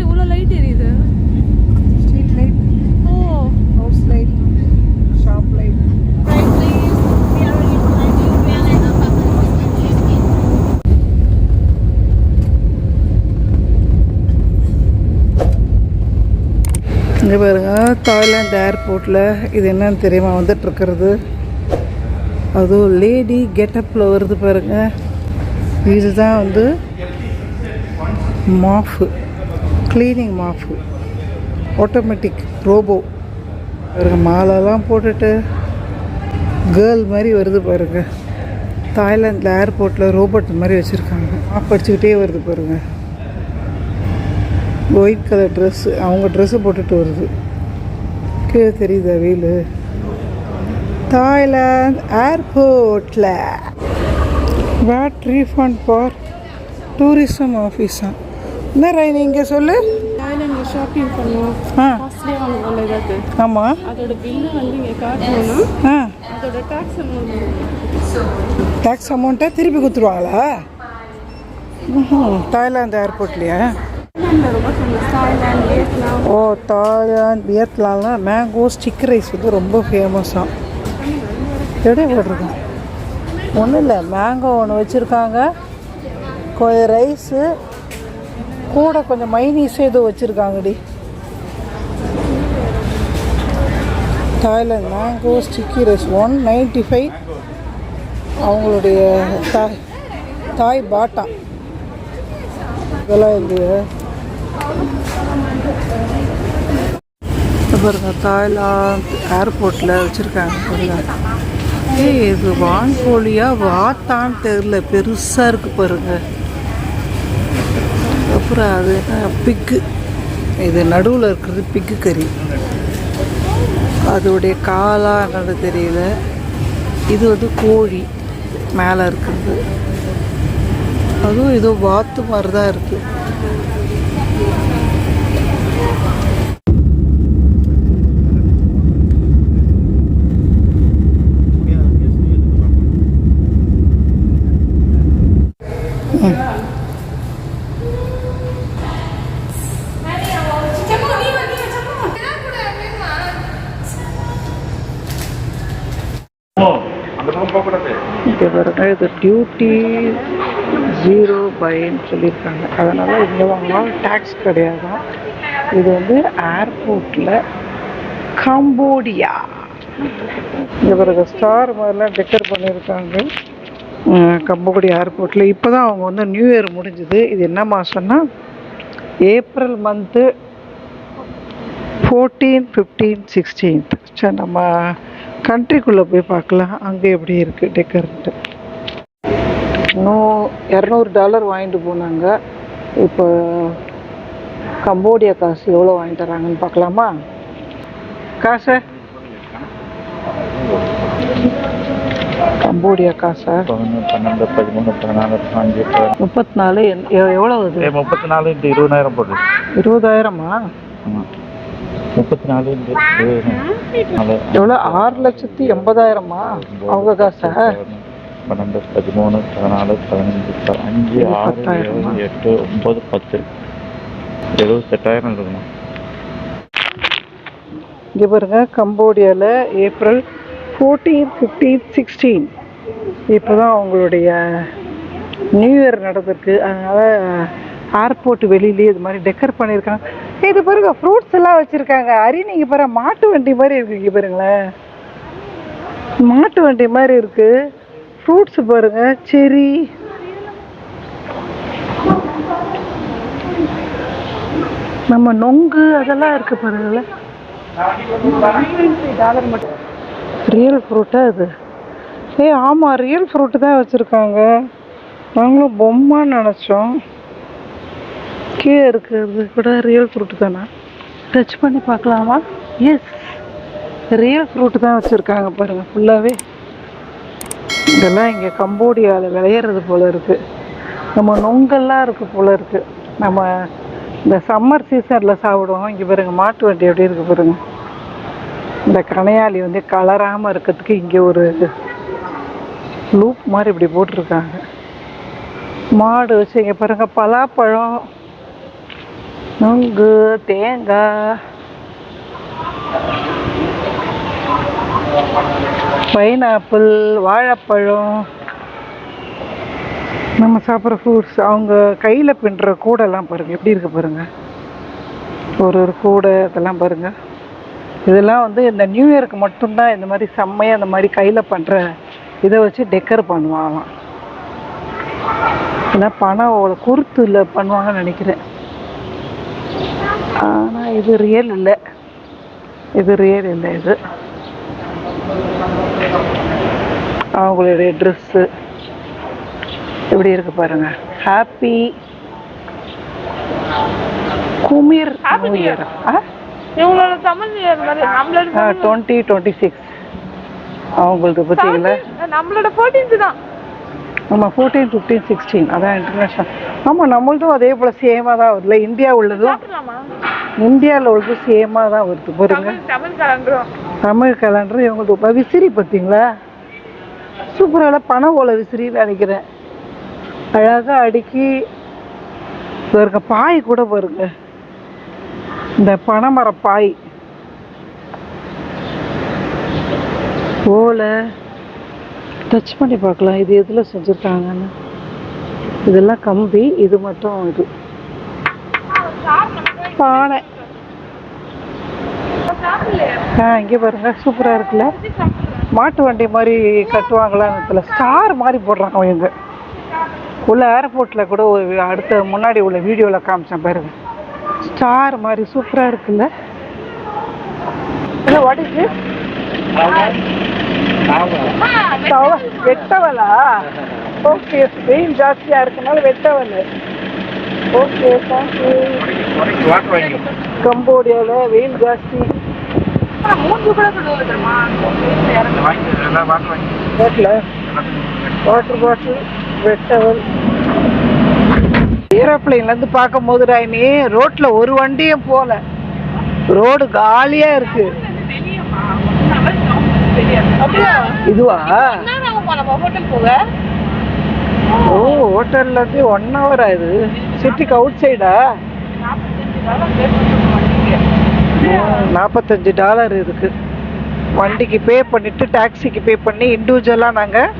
இவ்வளோ லைட் எரியுது. Street light, ஓ, house light, shop light. இங்கே பாருங்க, தாய்லாந்து ஏர்போர்ட்டில் இது என்னன்னு தெரியுமா வந்துட்டுருக்கிறது? அதுவும் லேடி கெட்டப்பில் வருது பாருங்க. இதுதான் வந்து மாஃபு, க்ளீனிங் மாஃபு, ஆட்டோமேட்டிக் ரோபோ பாருங்க. மாலைலாம் போட்டுட்டு கேர்ள் மாதிரி வருது பாருங்க. தாய்லாந்தில் ஏர்போர்ட்டில் ரோபோட் மாதிரி வச்சுருக்காங்க. படிச்சுக்கிட்டே வருது பாருங்க. ஒயிட் கலர் ட்ரெஸ்ஸு, அவங்க ட்ரெஸ்ஸு போட்டுட்டு வருது. கீழே தெரியுதா வெயில்? தாய்லாந்து ஏர்போர்ட்டில் வேட் ரீஃபண்ட் ஃபார் டூரிசம் ஆஃபீஸா? என்ன ராயினி இங்கே சொல்லு. தாய்லாந்து ஷாப்பிங் பண்ணுவோம். காஸ்ட்லியாக வாங்குவோம்ல ஏதாவது. ஆமாம். அதோட பில்லு வந்து இங்கே காட்டணும்னா அதோட டேக்ஸ் அமௌண்ட்டை திருப்பி கொடுத்துருவாங்களா? தாய்லாந்து ஏர்போர்ட்லையா? ஓ, தாய்லாந்து வியட்நாம்லாம் மேங்கோ ஸ்டிக் ரைஸ் வந்து ரொம்ப ஃபேமஸாக. எப்படி போட்டிருக்கோம்? ஒன்றும் இல்லை, மேங்கோ ஒன்று வச்சுருக்காங்க, கொஞ்சம் ரைஸு கூட கொஞ்சம் மைனீஸும் ஏதோ வச்சுருக்காங்கடி. Thailand mango sticky rice 195. அவங்களுடைய தாய் பாட்டா இதெல்லாம் இல்லையா? பாருங்க, தாய்லாந்து ஏர்போர்ட்டில் வச்சுருக்காங்க பாருங்க. இது வான்கோழியா வாத்தான்னு தெரியல, பெருசாக இருக்குது பாருங்க. அப்புறம் அது பிக்கு, இது நடுவில் இருக்கிறது பிக்கு கறி. அதோடைய காலா என்னது தெரியல. இது வந்து கோழி மேலே இருக்கிறது. அதுவும் ஏதோ வாத்து மாதிரி தான் இருக்குது. இது டியூட்டி 0 பைன்னு சொல்லியிருக்காங்க. அதனால் இங்கே வாங்கினாலும் டேக்ஸ் கிடையாது. இது வந்து ஏர்போர்ட்டில் கம்போடியா. இங்கே பிறகு ஸ்டார் மாதிரிலாம் டெக்கர் பண்ணியிருக்காங்க கம்போடியா ஏர்போர்ட்டில். இப்போ தான் அவங்க வந்து நியூ இயர் முடிஞ்சுது. இது என்ன மாதம்னா ஏப்ரல் மந்த்து 14, 15, 16. சரி, நம்ம கண்ட்ரிக்குள்ளே போய் பார்க்கலாம் அங்கே எப்படி இருக்குது டெக்கர்ன்ட்டு. இன்னும் $200 வாங்கிட்டு போனாங்க. இப்போ கம்போடியா காசு எவ்வளோ வாங்கிட்டு வராங்கன்னு பார்க்கலாமா? காசை கம்போடியா காசா 12, 13, 14, 15, 34. எவ்வளோ வருது? 34 × 20,000 போடுது. 20,000மா? ஆமாம், 34 × எவ்வளோ? 6,80,000மா அவங்க காசா? 12, 13, 14, 15, 6, 7, 8, 9, 10, 78,000 இருக்குமா? இங்கே பாருங்க, கம்போடியாவில் ஏப்ரல் 14, 15, 16 இப்போ தான் அவங்களுடைய நியூ இயர் நடந்திருக்கு. அதனால் ஏர்போர்ட் வெளியிலேயே இது மாதிரி டெக்கர் பண்ணியிருக்காங்க. இது பாருங்க, ஃப்ரூட்ஸ் எல்லாம் வச்சுருக்காங்க. நீங்கள் பாருங்க, மாட்டு வண்டி மாதிரி இருக்குது. இங்கே பாருங்களேன், மாட்டு வண்டி மாதிரி இருக்குது. ஃப்ரூட்ஸ் பாருங்க, செரி, நம்ம நொங்கு அதெல்லாம் இருக்குது பாருங்களேன். $95 மட்டும். ரியல் ஃப்ரூட்டாக இது? ஆமாம், ரியல் ஃப்ரூட்டு தான் வச்சுருக்காங்க. நாங்களும் பொம்மைன்னு நினச்சோம். கீழே இருக்கிறது கூட ரியல் ஃப்ரூட்டு தானே? டச் பண்ணி பார்க்கலாமா? எஸ், ரியல் ஃப்ரூட்டு தான் வச்சுருக்காங்க பாருங்கள் ஃபுல்லாகவே. இதெல்லாம் இங்கே கம்போடியாவில் விளையிறது போல் இருக்குது. நம்ம நொங்கெல்லாம் இருக்குது போல் இருக்குது. நம்ம இந்த சம்மர் சீசனில் சாப்பிடுவோம். இங்கே பாருங்கள், மாட்டு வண்டி எப்படி இருக்குது பாருங்கள். இந்த கணையாளி வந்து கலராமல் இருக்கிறதுக்கு இங்கே ஒரு லூப் மாதிரி இப்படி போட்டிருக்காங்க. மாடு வச்சு இங்கே பாருங்கள், பலாப்பழம் நுங்கு, தேங்காய், பைனாப்பிள், வாழைப்பழம், நம்ம சாப்பிட்ற ஃப்ரூட்ஸ். அவங்க கையில் பின்னுற கூடைலாம் பாருங்கள் எப்படி இருக்குது பாருங்கள். ஒரு கூடை இதெல்லாம் பாருங்கள். இதெல்லாம் வந்து இந்த நியூ இயருக்கு மட்டும்தான் இந்த மாதிரி செம்மையாக இந்த மாதிரி கையில் பண்ணுற இதை வச்சு டெக்கர் பண்ணுவாங்களாம். இதெல்லாம் பணம் குருத்துல பண்ணுவாங்கன்னு நினைக்கிறேன். ஆனால் இது ரியல் இல்லை, இது ரியல் இல்லை. இது அவங்களுடைய ட்ரெஸ்ஸு எப்படி இருக்கு பாருங்க. ஹாப்பி குமீர் நியூ இயர். இவங்களோட தமிழ் நியூ இயர் மாதிரி நம்மளோட 2026 அவங்களுக்கு பார்த்தீங்களா. நம்மளோட 14th தான். ஆமாம் 14, 15, 16 அதான் இன்டர்நேஷ்னல். ஆமாம் நம்மளதும் அதே போல் சேமாக தான் வருதுல்ல. இந்தியா உள்ளதும் இந்தியாவில் உள்ளதும் சேமாக தான் வருது பாருங்க. தமிழ் கேலண்டரும் இவங்களுக்கு விசிறி பார்த்தீங்களா சூப்பராக பனை ஓலை விசிறின்னு நினைக்கிறேன். அழகாக அடுக்கி இருக்க பாய் கூட பாருங்க. இந்த பனைமர பாய் ஓலை டச் பண்ணி பார்க்கலாம் இது எதில் செஞ்சுருக்காங்கன்னு. இதெல்லாம் கம்பி, இது மட்டும் இது பானை. இங்கே பாருங்க சூப்பராக இருக்குல்ல. மாட்டு வண்டி மாதிரி கட்டுவாங்களான்னு தெரியல. ஸ்டார் மாதிரி போடுறாங்க இவங்க. உள்ள ஏர்போர்ட்டில் கூட ஒரு அடுத்த முன்னாடி உள்ள வீடியோவில் காமிச்சேன் பாருங்க. ஸ்டார் மாதிரி சூப்பராக இருக்குல்ல. இல்லை வாட் இஸ் திஸ்? வெட்டவலா? ஓகே, வெயில் ஜாஸ்தியாக இருக்கனால வெட்டவல். Okay thank you. கம்போடியாவில் வெயில் ஜாஸ்தி. Water bottle, வெட்டவல். ஏரோப்ளைன்லேருந்து பார்க்கும் போது ராயினி ரோட்டில் ஒரு வண்டியும் போகல. ரோடு காலியாக இருக்கு. இதுவா? ஓ ஹோட்டல்ல இருந்து 1 hour ஆகுது. சிட்டிக்கு அவுட் சைடா? $45 இருக்கு. வண்டிக்கு பே பண்ணிட்டு டாக்ஸிக்கு பே பண்ணி இண்டிவிஜுவலாக நாங்கள்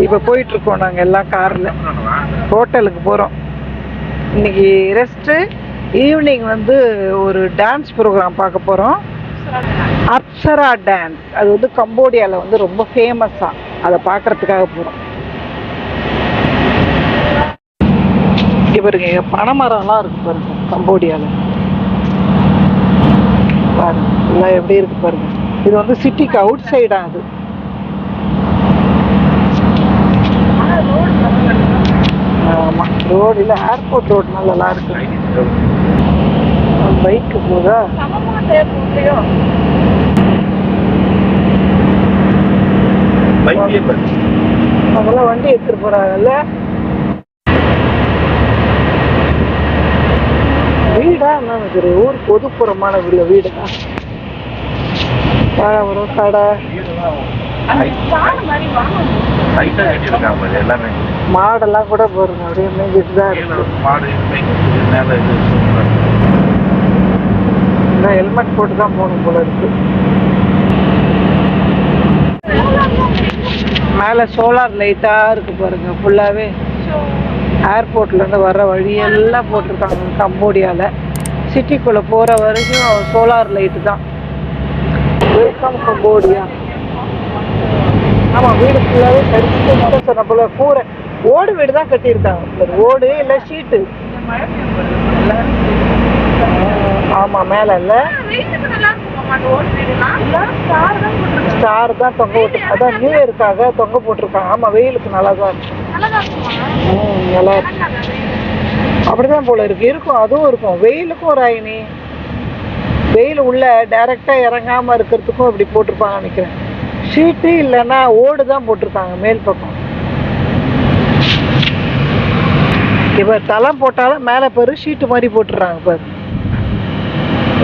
இப்போ போயிட்டுருக்கோம். நாங்கள் எல்லாம் காரில் ஹோட்டலுக்கு போகிறோம். இன்னைக்கு ரெஸ்ட்டு. ஈவினிங் வந்து ஒரு டான்ஸ் ப்ரோக்ராம் பார்க்க போகிறோம். அப்சரா டான்ஸ். அது வந்து கம்போடியாவில் வந்து ரொம்ப ஃபேமஸாக. அதை பார்க்குறதுக்காக போகிறோம். இங்கே பாருங்க பனைமரம்லாம் இருக்குது பாருங்க கம்போடியாவில். பாருங்க எல்லாம் எப்படி இருக்கு பாருங்க. இது வந்து சிட்டிக்கு அவுட் சைடா. அது ஆமாம் ரோடு இல்லை, ஏர்போர்ட் ரோடு நல்லா இருக்கு. பைக்கு போதா? அதெல்லாம் வண்டி எடுத்துட்டு போறாங்கல்ல. வீடா என்ன ஊர் பொதுப்புறமான வீடு தான். வரும் கடை மாடெல்லாம் கூட பாருங்க அப்படியே மேய்ஞ்சிட்டு தான் இருக்கு. ஹெல்மெட் போட்டு தான் போகணும் போல இருக்கு. மேலே சோலார் லைட்டாக இருக்கு பாருங்க. ஃபுல்லாகவே ஏர்போர்ட்லேருந்து வர வழியெல்லாம் போட்டிருக்காங்க கம்போடியாவில். சிட்டிக்குள்ளே போகிற வரைக்கும் சோலார் லைட்டு தான். Welcome Cambodia. ஆமாம் வீடு ஃபுல்லாகவே கடிச்சு சொன்ன போல கூரை ஓடு வீடு தான் கட்டியிருக்காங்க. ஓடு இல்லை ஷீட்டு. ஆமாம் மேலே இல்லை ஸ்டார் தான் தொங்க விட்டு. அதான் நியூ இயருக்காக தொங்க போட்டிருக்காங்க. ஆமாம் வெயிலுக்கு நல்லா தான் இருக்கு. நல்லா இருக்கு. அப்படிதான் போல இருக்கு. இருக்கும் அதுவும் இருக்கும். வெயிலுக்கும் ராயினி வெயில் உள்ள டைரெக்டாக இறங்காமல் இருக்கிறதுக்கும் இப்படி போட்டிருப்பாங்க நினைக்கிறேன். ஷீட்டு இல்லைன்னா ஓடு தான் போட்டிருக்காங்க மேல் பக்கம். இப்போ தளம் போட்டாலும் மேலே பாரு ஷீட்டு மாதிரி போட்டுடுறாங்க பாரு.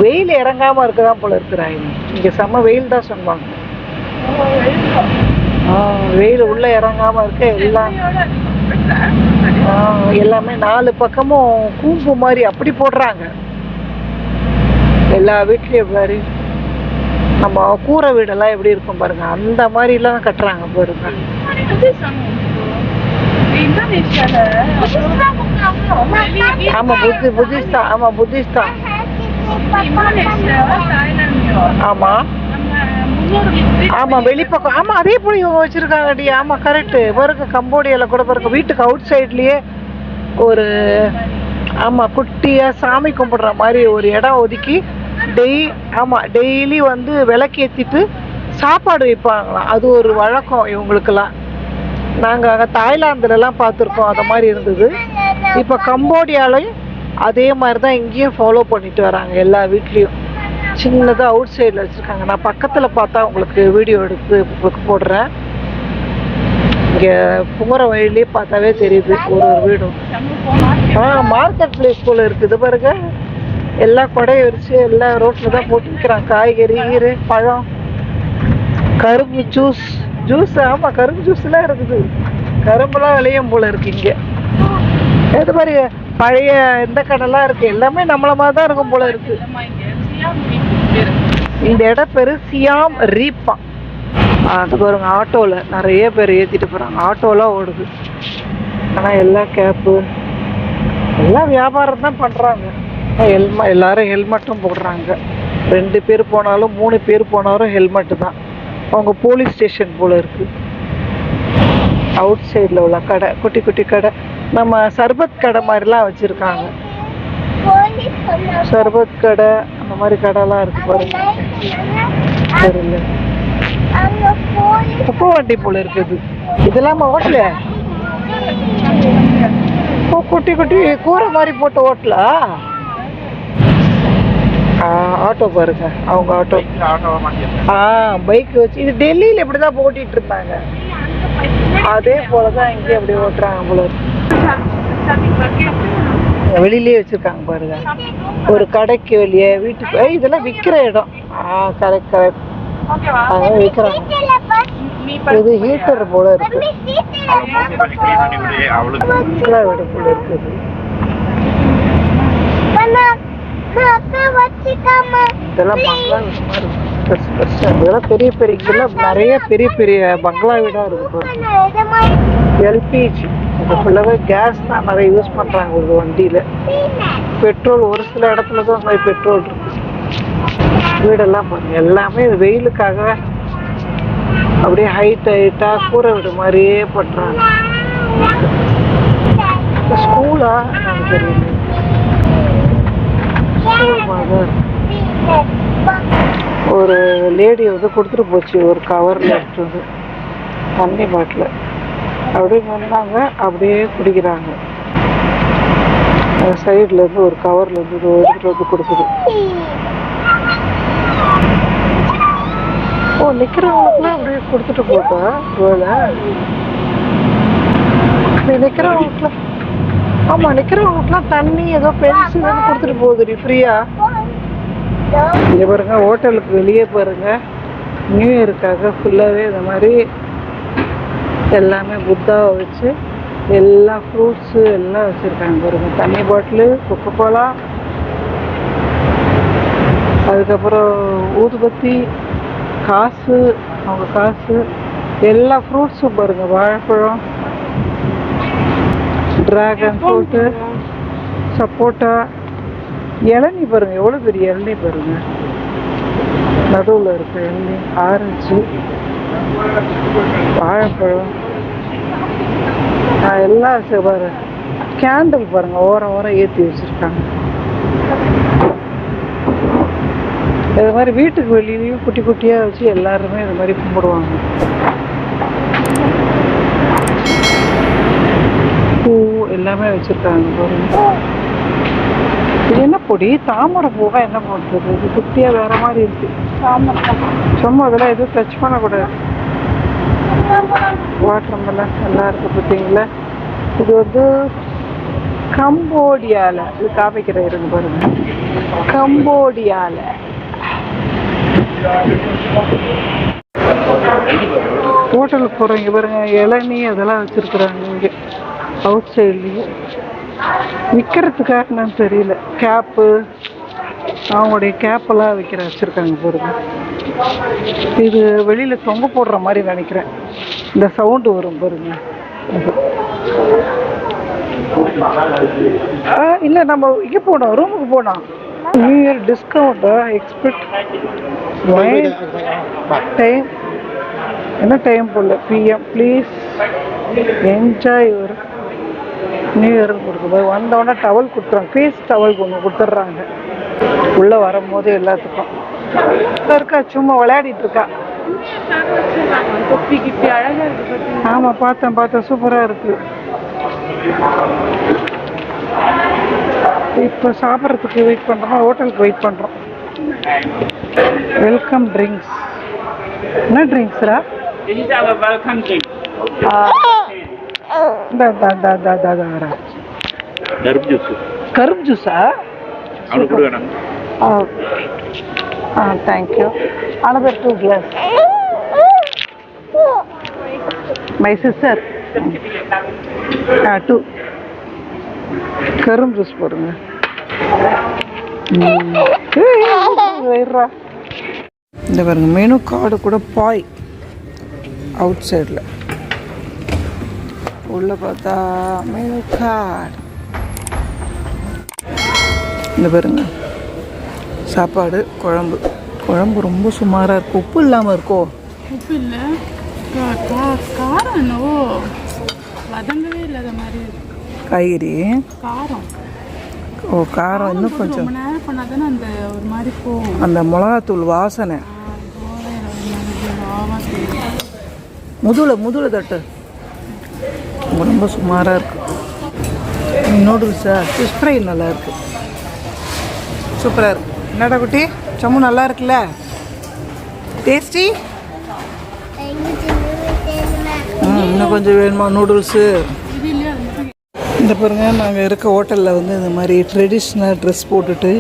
வெயில் இறங்காமல் இருக்கதான் போல இருக்கிறாங்க. இங்கே செம்ம வெயில் தான் சொன்னாங்க. வெயில் உள்ளே இறங்காமல் இருக்க எல்லாம் எல்லாமே எல்லாமே 4 பக்கமும் கூம்பு மாதிரி அப்படி போடுறாங்க. எல்லா வீட்லேயும் பாரு, நம்ம கூரை வீடெல்லாம் எப்படி இருக்கும் பாருங்க, அந்த மாதிரிலாம் கட்டுறாங்க பாருங்க. ஆமா புத்திஸ்ட் தான். ஆமா புத்திஸ்ட் தான். ஆமா ஆமா வெளிப்பக்கம். ஆமா அதே போல இவங்க வச்சிருக்காங்கடி. ஆமா கரெக்ட் பாருங்க. கம்போடியால கூட பாருங்க வீட்டுக்கு அவுட் சைட்லயே ஒரு ஆமா குட்டியா சாமி கும்பிடுற மாதிரி ஒரு இடம் ஒதுக்கி டெய்லி வந்து விளக்கேற்றிட்டு சாப்பாடு வைப்பாங்களாம். அது ஒரு வழக்கம் இவங்களுக்கெல்லாம். நாங்கள் அங்கே தாய்லாந்துலலாம் பார்த்துருக்கோம் அந்த மாதிரி இருந்தது. இப்போ கம்போடியாலையும் அதே மாதிரி தான் இங்கேயும் ஃபாலோ பண்ணிட்டு வராங்க. எல்லா வீட்லேயும் சின்னதாக அவுட் சைடில் வச்சுருக்காங்க. நான் பக்கத்தில் பார்த்தா உங்களுக்கு வீடியோ எடுத்து உங்களுக்கு போடுறேன். இங்கே போகிற வழியிலே பார்த்தாவே தெரியுது ஒரு வீடும். மார்க்கெட் பிளேஸ் போல் இருக்குது பாருங்க. எல்லா கொடையை வச்சு எல்லா ரோட்டில் தான் போட்டு விற்கிறாங்க. காய்கறி, ஈரு, பழம், கரும்பு ஜூஸ். ஆமாம் கரும்பு ஜூஸ்லாம் இருக்குது. கரும்புலாம் விளையும் போல் இருக்குது இங்கே. இது மாதிரி பழைய இந்த கடைலாம் இருக்குது. எல்லாமே நம்மள மாதிரி தான் இருக்கும் போல் இருக்குது. இந்த இடம் பேர் சியாம் ரீப்பா. அது பாருங்க ஆட்டோவில் நிறைய பேர் ஏற்றிட்டு போகிறாங்க. ஆட்டோலாம் ஓடுது. ஆனால் எல்லா கேப்பு எல்லாம் வியாபாரம் தான் பண்ணுறாங்க. எல்லாரும் ஹெல்மெட்டும் போடுறாங்க. 2 பேர் போனாலும் 3 பேர் போனாலும் ஹெல்மெட்டு தான். அவங்க போலீஸ் ஸ்டேஷன் போல் இருக்குது. அவுட் சைடில் உள்ள கடை, குட்டி குட்டி கடை. நம்ம சர்பத் கடை மாதிரிலாம் வச்சுருக்காங்க. சர்பத் கடை அந்த மாதிரி கடைலாம் இருக்கு பாருங்க. தெரியல குப்பை வண்டி போல இருக்குது. இதெல்லாம் ஹோட்டலு குட்டி குட்டி கூரை மாதிரி போட்டு ஓட்டலா. ஆட்டோ பாருங்க. அவங்க ஆட்டோ பைக் வச்சு இது டெல்லியில் இப்படி தான் ஓட்டிட்டு இருந்தாங்க. அதே போலதான் இங்கே அப்படி ஓட்டுறாங்க போல. வெளியிலேயே வச்சிருக்காங்க பாருங்க. ஒரு கடைக்கு வெளியே வீட்டுக்கு இதெல்லாம் விற்கிற இடம். கரெக்ட் அதான் விற்கிறாங்க. இது ஹீட்டர் போல இருக்கு. வீடு போல இருக்குது. இதெல்லாம் பங்களா வீடு மாதிரி இதெல்லாம் பெரிய பெரிய இதெல்லாம் நிறைய பெரிய பெரிய பங்களா வீடா இருக்கு. எல்பிஜி இது ஃபுல்லாகவே கேஸ் தான் நிறைய யூஸ் பண்ணுறாங்க ஒரு வண்டியில். பெட்ரோல் ஒரு சில இடத்துல தான் அந்த மாதிரி பெட்ரோல் இருக்கு. வீடெல்லாம் பாருங்க எல்லாமே வெயிலுக்காக அப்படியே ஹைட்டாக கூரை வீடு மாதிரியே பண்ணுறாங்க. ஸ்கூலா எனக்கு தெரியல. ஸ்கூல் மாதிரி ஒரு லேடி வந்து கொடுத்துட்டு போச்சு ஒரு கவரில் எடுத்து வந்து தண்ணி பாட்டில். அப்படியே வந்தாங்க அப்படியே குடிக்கிறாங்க. சைட்லேருந்து ஒரு கவர்லேருந்து எடுத்துகிட்டு வந்து கொடுக்குது. நிற்கிறவங்களுக்குலாம் அப்படியே கொடுத்துட்டு போட்டா வேலை. நிற்கிறவங்களுக்குலாம் ஆமாம் நிற்கிறவங்களுக்குலாம் தண்ணி ஏதோ பென்சில் கொடுத்துட்டு போகுது ஃப்ரீயாக. இங்கே பாருங்க ஹோட்டலுக்கு வெளியே பாருங்க நியூ இயருக்காக ஃபுல்லாகவே இந்த மாதிரி எல்லாமே புத்தாவை வச்சு எல்லா ஃப்ரூட்ஸு எல்லாம் வச்சுருக்காங்க பாருங்க. தண்ணி பாட்டிலு, கொக்கோ கோலா, அதுக்கப்புறம் ஊதுபத்தி, காசு, அவங்க காசு, எல்லா ஃப்ரூட்ஸும் பாருங்க. வாழைப்பழம், டிராகன் ஃப்ரூட்டு, சப்போட்டா, இளநீ பாருங்க எவ்வளோ பெரிய இளநீ பாருங்க. நடுவில் இருக்கு இளநீ, ஆரஞ்சு, வாழைப்பழம் எல்லாம் பாரு. கேண்டில் பாருங்க ஓரம் ஏற்றி வச்சிருக்காங்க. இது மாதிரி வீட்டுக்கு வெளியிலையும் குட்டி குட்டியாக வச்சு எல்லாருமே இது மாதிரி கும்பிடுவாங்க. பூ எல்லாமே வச்சிருக்காங்க பாருங்க. இது என்ன பொடி? தாமரை பூவா என்ன பண்ணுறது? இது குட்டியாக வேற மாதிரி இருக்கு. சும்மா அதெல்லாம் எதுவும் டச் பண்ணக்கூடாது. வாட்டர் மெலன் நல்லா இருக்கு பார்த்தீங்களா. இது வந்து கம்போடியாவில் இது காமிக்கிற இருக்கு பாருங்க. கம்போடியாவில் ஹோட்டலுக்கு போகிறவங்க பாருங்க இளநீ அதெல்லாம் வச்சுருக்குறாங்க இங்கே அவுட் சைட்லேயே. விற்கிறதுக்காக நான் தெரியல. கேப்பு, அவங்களுடைய கேப்பெல்லாம் வச்சுருக்காங்க பாருங்க. இது வெளியில் தொங்க போடுற மாதிரி நினைக்கிறேன். இந்த சவுண்டு வரும் பாருங்க. இல்லை, நம்ம இங்கே போனோம், ரூமுக்கு போனோம். நியூ இயர் டிஸ்கவுண்ட்டா? எக்ஸ்பெக்ட் டைம் என்ன டைம் போடல. PM ப்ளீஸ் என்ஜாய் ஒரு நியூ இயர் கொடுக்கும்போது வந்தோடனே டவல் கொடுத்துறாங்க. ஃபேஸ் டவல் ஒன்று கொடுத்துட்றாங்க உள்ளே வரும்போது எல்லாத்துக்கும். இருக்கா சும்மா விளையாடிட்டு இருக்கா. ஆமாம், பார்த்தேன், சூப்பராக இருக்கு. இப்போ சாப்பிட்றதுக்கு வெயிட் பண்ணுறோம், ஹோட்டலுக்கு வெயிட் பண்ணுறோம். Welcome drinks. என்ன ட்ரிங்க்ஸ்ரா? Welcome drink. கரும்பு ஜூஸா? Thank you. Another 2 glass. My sister. 2 கரும்பு ஜூஸ் போடுங்க. இந்த பாருங்க, மெனு கார்டு கூட பாய் அவுட் சைடில். உள்ள பார்த்தா மெனு கார்டு. இந்த பாருங்க, சாப்பாடு, குழம்பு ரொம்ப சுமாராக இருக்கும். உப்பு இல்லாமல் இருக்கோ? உப்பு இல்லை, காரம் என்னவோ வதங்கவே இல்லாத மாதிரி. காய்கறி காரம். ஓ, காரம் இன்னும் கொஞ்சம் ரொம்ப நேரம் பண்ணாதானே அந்த ஒரு மாதிரி போகும். அந்த மிளகாத்தூள் வாசனை. முதுல தட்டு ரொம்ப சுமாராக இருக்கு. நூடுல்ஸா? ஃபிஷ் ஃப்ரை நல்லா இருக்கு, சூப்பராக இருக்கு. என்னடா குட்டி, சம்மு நல்லா இருக்குல்ல? டேஸ்டி. இன்னும் கொஞ்சம் வேணுமா நூடுல்ஸு? இந்த பாருங்க, நாங்கள் இருக்க ஹோட்டலில் வந்து இந்த மாதிரி ட்ரெடிஷ்னல் ட்ரெஸ் போட்டுட்டு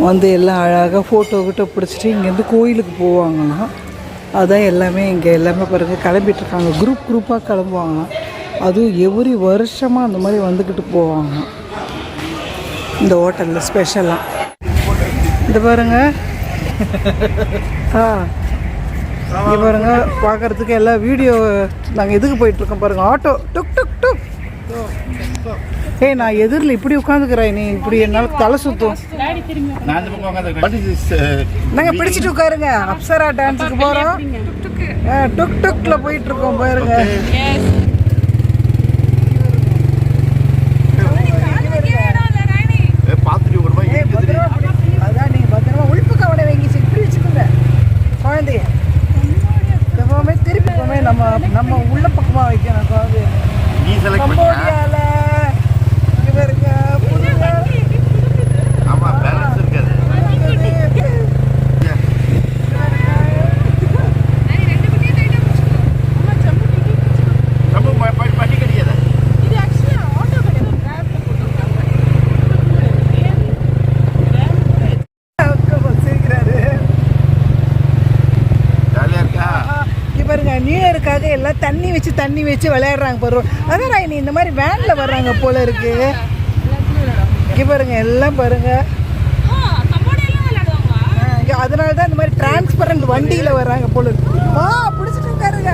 வந்து எல்லாம் அழகாக ஃபோட்டோ பிடிச்சிட்டு இங்கேருந்து கோயிலுக்கு போவாங்களாம். அதான் எல்லாமே இங்கே எல்லாமே பாருங்கள் கிளம்பிட்டுருக்காங்க. குரூப்பாக கிளம்புவாங்களாம். அதுவும் எவ்ரி வருஷமாக அந்த மாதிரி வந்துக்கிட்டு போவாங்க இந்த ஹோட்டலில் ஸ்பெஷலாக. இந்த பாருங்க, இங்கே பாருங்க, பார்க்குறதுக்கு எல்லாம் வீடியோ. நாங்கள் எதுக்கு போயிட்டுருக்கோம் பாருங்கள், ஆட்டோ டுக் டுக் டுக். ஏய், நான் எதிரில் இப்படி உட்காந்துக்கிறேன், நீ இப்படி என்னால் தலை சுற்றும். நாங்கள் பிடிச்சிட்டு உட்காருங்க. அப்சரா டான்ஸுக்கு போகிறோம். டுக் டுக்ல போயிட்டுருக்கோம் பாருங்க. அதான் நீங்கள் பத்திரமா உள்பு கவலை வாங்கி இப்படி வச்சுக்கோங்க குழந்தைய. எப்பவுமே திருப்பி எப்பவுமே நம்ம உள்ள பக்கமாக வைக்கணும் குழந்தைய. கம்போடியால இங்கே இருக்க நியூ இயருக்காக எல்லாம் தண்ணி வச்சு விளையாடுறாங்க பாரு. அதான் நீ இந்த மாதிரி வேனில் வர்றாங்க போல இருக்கு. இங்கே பாருங்க, எல்லாம் பாருங்க. அதனால தான் இந்த மாதிரி டிரான்ஸ்பரண்ட் வண்டியில் வர்றாங்க போல இருக்கு. பிடிச்சிட்டு இருக்காருங்க,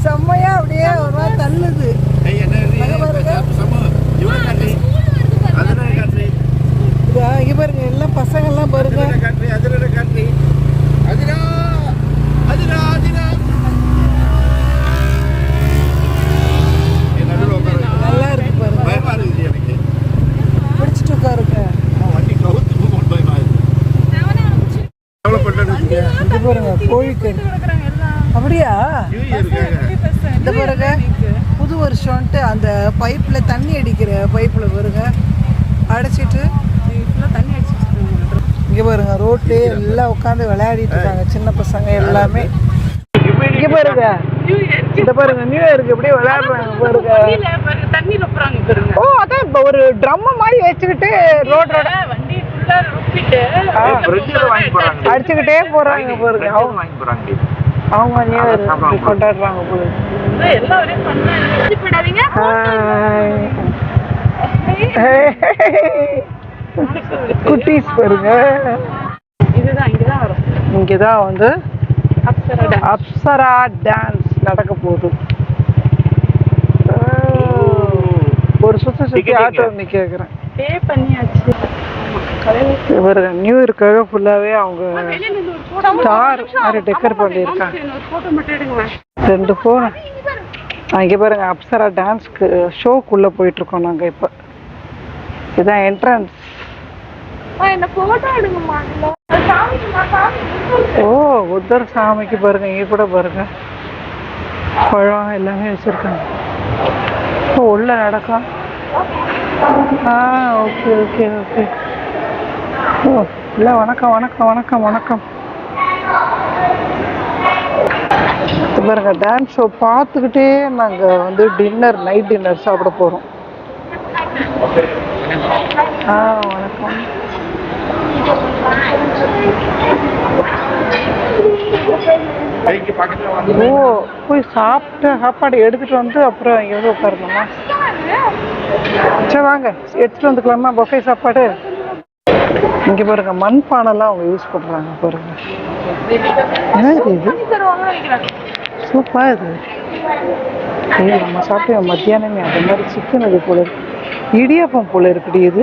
செம்மையா அப்படியே ஒரு மாதிரி தள்ளுது. இங்கே பாருங்க, எல்லாம் பசங்கள்லாம் பாருங்க. நல்லா இருக்கு பாருங்க, பிடிச்சிட்டு உட்காருங்க. இது பாருங்க, கோழிக்கறி. அப்படியா? இந்த பாருங்க, புது வருஷம்ட்டு அந்த பைப்பில் தண்ணி அடிக்கிற பைப்பில் பாருங்க அடைச்சிட்டு தண்ணி அடிச்சிட்டு. இங்கே பாருங்க, ரோட்லேயே எல்லாம் உட்காந்து விளையாடிட்டு இருக்காங்க சின்ன பசங்க எல்லாமே. இங்கே பாருங்க, இந்த பாருங்க, நியூ இயருக்கு எப்படியே விளையாடுறாங்க பாருங்க. தண்ணியில போறாங்க பாருங்க. ஓ, அதான் இப்போ ஒரு ட்ரம் மாதிரி வச்சுக்கிட்டு ரோட வண்டி ஃபுல்லா ருப்பிட்டு அடிச்சுக்கிட்டே போறாங்க பாருங்க. அவங்க நியூ இயர் கொண்டாடுறாங்க பாருங்க. எல்லாரும் பண்ணாதீங்க. குட்டீஸ் பாருங்க. இதுதான் இங்கதான் வரும். இங்கதான் வந்து அப்சரா டான்ஸ் நடக்க போகுது. ஒரு சுத்தி ஆட்டோ கேக்குறேன். பே பண்ணியாச்சு. இவர் நியூ இயர்க்காக ஃபுல்லாவே அவங்க ஸ்டார் மாதிரி டெக்கர் பண்ணியிருக்காங்க. 2 ஃபோன் இங்கே பாருங்க. அப்சரா டான்ஸ்க்கு ஷோக்குள்ளே போயிட்டுருக்கோம் நாங்கள் இப்போ. இதுதான் என்ட்ரன்ஸ். ஓ புத்தர் சாமிக்கு பாருங்க. இங்கே கூட பாருங்க பழம் எல்லாமே வச்சுருக்காங்க. ஓ உள்ள நடக்கும். Okay okay okay. ஓ இல்லை வணக்கம் வணக்கம் வணக்கம் வணக்கம். பாருங்க டான்ஸ் ஷோ பார்த்துக்கிட்டே நாங்கள் வந்து டின்னர் நைட் டின்னர் சாப்பிட போகிறோம். வணக்கம். ஓ போய் சாப்பிட்டு சாப்பாடு எடுத்துகிட்டு வந்து அப்புறம் இங்கே வந்து உட்காரணுமா? சரி வாங்க எடுத்துகிட்டு வந்துக்கலாமா பஃபே சாப்பாடு? இங்கே பாருங்க மண்பானைலாம் அவங்க யூஸ் பண்ணுறாங்க பாருங்க. என்ன இது சூப்பராக இது. நம்ம சாப்பிட்டு மத்தியானமே அது மாதிரி சிக்கன் அது போல இருக்கு. இடியாப்பம் போல இருக்குடி இது.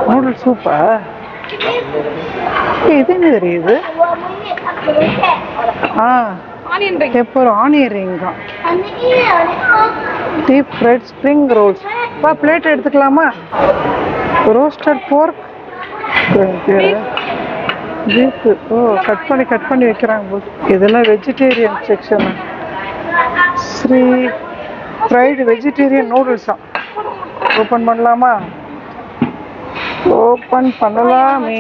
நூடுல்ஸ் சூப்பா. இது என்ன தெரியுது? பெப்பர் ஆனியன் ரிங் தான். Deep fried spring rolls. Plate எடுத்துக்கலாமா? Roasted pork beef. ஓ கட் பண்ணி வைக்கிறாங்க போது. இதெல்லாம் vegetarian section. Stir fried vegetarian நூடுல்ஸா. ஓப்பன் பண்ணலாமா? ஓப்பன் பண்ணலாமே.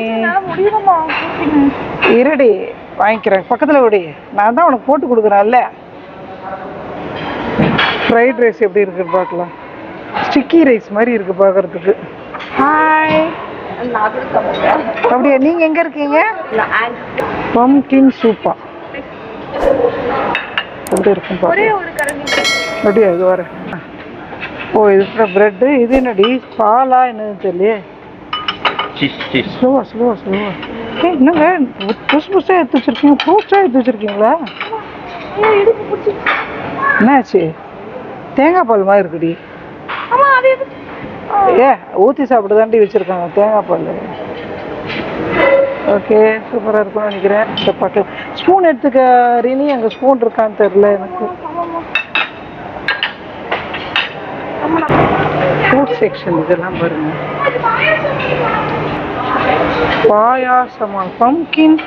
இருடி வாங்கிக்கிறேன். பக்கத்தில் விடி. நான் தான் உனக்கு போட்டு கொடுக்குறேன்ல. ஃப்ரைட் ரைஸ் எப்படி இருக்குன்னு பார்க்கலாம். ஸ்டிக்கி ரைஸ் மாதிரி இருக்கு பார்க்கறதுக்கு. ஹாய். அப்படியா நீங்க எங்க இருக்கீங்க? பம்கின் சூப்பா எப்படி இருக்கும் அப்படியா? இது வர. ஓ இது பிரெட். இது என்னடி பாலா என்னது தெரியலையே. ஸ்லோவா ஸ்லோவா ஸ்லோவா. என்னங்க புதுசாக எடுத்து வச்சிருக்கீங்க? ஃப்ரூட்ஸாக எடுத்து வச்சிருக்கீங்களா? என்னாச்சு? தேங்காய் பால் மாதிரி இருக்குடி. ஊற்றி சாப்பிட்டு தாண்டி வச்சுருக்காங்க தேங்காய் பால். ஓகே சூப்பராக இருக்கும்னு நினைக்கிறேன். இந்த பக்கம் ஸ்பூன் எடுத்துக்க ரினி. அங்கே ஸ்பூன் இருக்கான்னு தெரில எனக்கு. ஃப்ரூட் செக்ஷன் இதெல்லாம் பாருங்க. பாயாசமா பம்கின்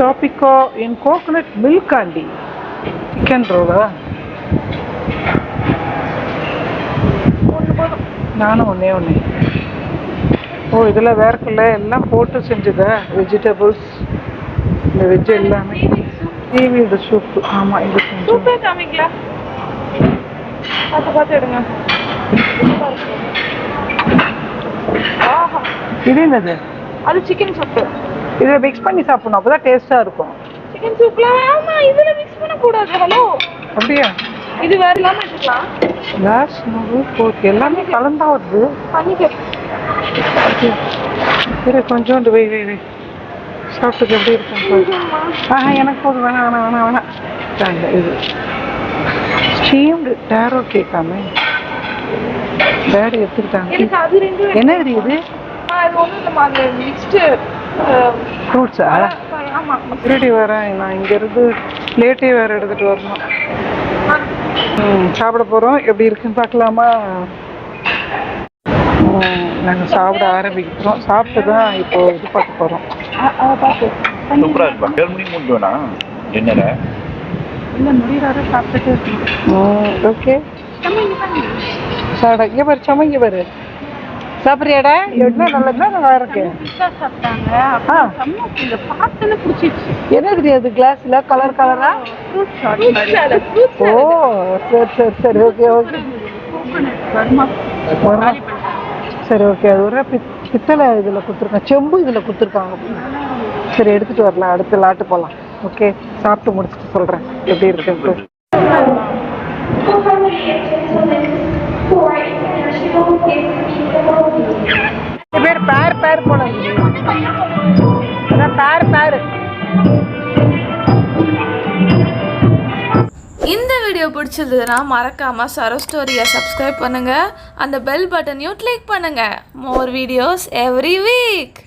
டாபிகோ இன் கோகனட் மில்க் காண்டி. சிக்கன் ரோலா? நானும் ஒன்றே. ஓ இதில் வேர்க்கல எல்லாம் போட்டு செஞ்சதா? வெஜிடபிள்ஸ் இந்த வெஜ் எல்லாமே. இந்த சூப்பு. ஆமாம் இது சூப்பே காமிக்கல. பார்த்து எடுங்க. இது என்னது? அது சிக்கன் சூப்பு. இதில் மிக்ஸ் பண்ணி சாப்பிடணும், அப்போ தான் டேஸ்ட்டாக இருக்கும். சிக்கன் சூப்ல ஆமாம் இதில் மிக்ஸ் பண்ணக்கூடாது. ஹலோ அப்படியா? இது வேறு இல்லாமல் எடுத்துக்கலாம். கிளாஸ் போட்டு எல்லாமே கலந்தா வருது. சரி கொஞ்சோண்டு வை சாப்பிட்டு எப்படி இருக்கும்? எனக்கு போதும். வேணாம். இது ஸ்டீம்டு டேரோ கேக்காமே டேடி எடுத்துக்கிட்டாங்க. என்ன இது? ஃப்ரூட்ஸா? ரெடி வரேன். நான் இங்கேருந்து பிளேட்டே வேறு எடுத்துகிட்டு வரணும். சாப்பிட போகிறோம். எப்படி இருக்குன்னு பார்க்கலாமா? நாங்கள் சாப்பிட ஆரம்பிக்கிறோம். சாப்பிட்டு தான் இப்போ இது பார்க்க போகிறோம். சூப்பராக இருப்பா. 7 மணிக்கு முடிஞ்சோண்ணா டின்னரை. இல்லை முடிகிறாரு சாப்பிட்டுட்டு இருக்கணும். ஓகே சாப்பிட. இங்கே பாரு சமைங்க பாரு. சாப்பிட்றியாடா? என்ன நல்லதுன்னா நல்லா இருக்கு. என்ன தெரியாது கிளாஸ்ல கலர் கலரா? ஓ சரி ஓகே சரி ஓகே. அது ஒரு பித்தளை இதில் கொடுத்துருக்காங்க. செம்பு இதில் கொடுத்துருக்காங்க. சரி எடுத்துகிட்டு வரலாம். அடுத்த லாட்டு போகலாம். ஓகே சாப்பிட்டு முடிச்சுட்டு சொல்கிறேன் எப்படி இருக்குன்ட்டு. பேர் பேர் போல அதான் பேர். இந்த வீடியோ பிடிச்சிருந்ததுன்னா மறக்காமல் சரோ ஸ்டோரியை சப்ஸ்கிரைப் பண்ணுங்கள், அந்த பெல் பட்டனையும் கிளிக் பண்ணுங்கள். More videos every week.